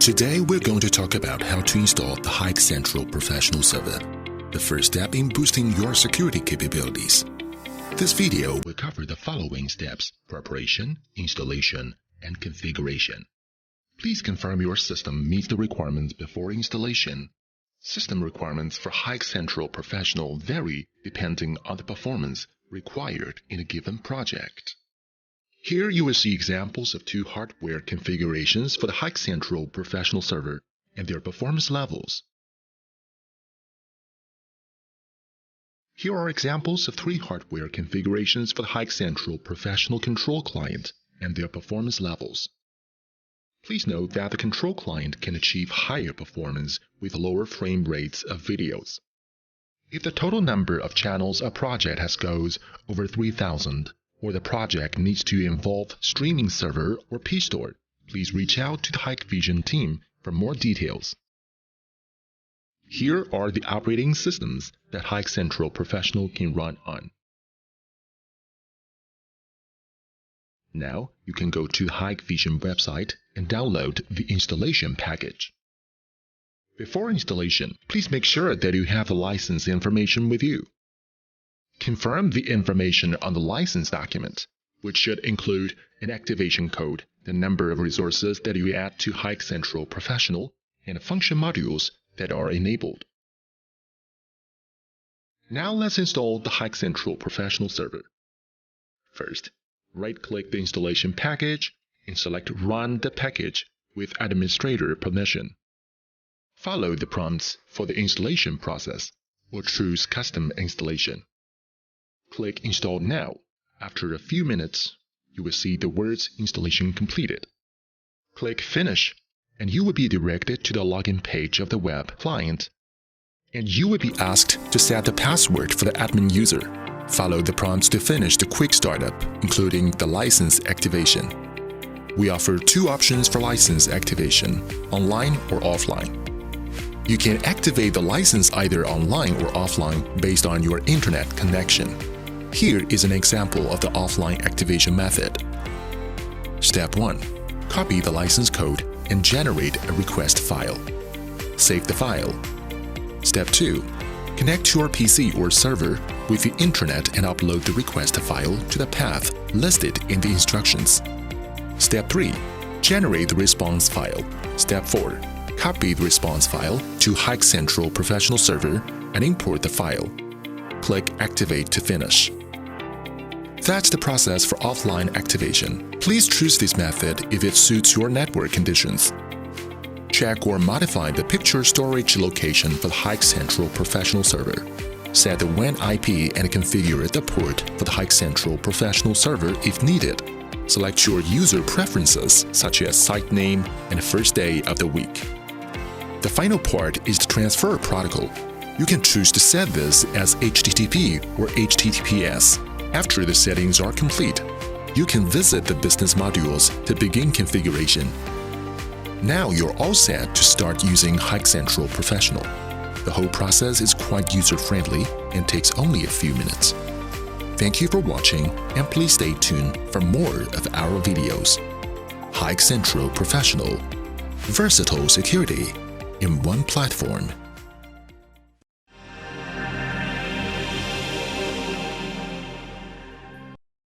Today we're going to talk about how to install the HikCentral Professional Server, the first step in boosting your security capabilities. This video will cover the following steps: preparation, installation, and configuration. Please confirm your system meets the requirements before installation. System requirements for HikCentral Professional vary depending on the performance required in a given project. Here you will see examples of two hardware configurations for the HikCentral Professional Server and their performance levels. Here are examples of three hardware configurations for the HikCentral Professional Control Client and their performance levels. Please note that the control client can achieve higher performance with lower frame rates of videos. If the total number of channels a project has goes over 3,000, or the project needs to involve streaming server or pStore, please reach out to the Hikvision team for more details. Here are the operating systems that HikCentral Professional can run on. Now you can go to the Hikvision website and download the installation package. Before installation, please make sure that you have the license information with you. Confirm the information on the license document, which should include an activation code, the number of resources that you add to HikCentral Professional, and function modules that are enabled. Now let's install the HikCentral Professional Server. First, right-click the installation package and select Run the package with administrator permission. Follow the prompts for the installation process, or choose Custom Installation. Click Install Now. After a few minutes, you will see the words Installation Completed. Click Finish, and you will be directed to the login page of the web client. And you will be asked to set the password for the admin user. Follow the prompts to finish the quick startup, including the license activation. We offer two options for license activation, online or offline. You can activate the license either online or offline based on your internet connection. Here is an example of the offline activation method. Step 1. Copy the license code and generate a request file. Save the file. Step 2. Connect to your PC or server with the internet and upload the request file to the path listed in the instructions. Step 3. Generate the response file. Step 4. Copy the response file to HikCentral Professional Server and import the file. Click Activate to finish. That's the process for offline activation. Please choose this method if it suits your network conditions. Check or modify the picture storage location for the HikCentral Professional Server. Set the WAN IP and configure the port for the HikCentral Professional Server if needed. Select your user preferences such as site name and first day of the week. The final part is the transfer protocol. You can choose to set this as HTTP or HTTPS. After the settings are complete, you can visit the business modules to begin configuration. Now you're all set to start using HikCentral Professional. The whole process is quite user-friendly and takes only a few minutes. Thank you for watching, and please stay tuned for more of our videos. HikCentral Professional. Versatile security in one platform.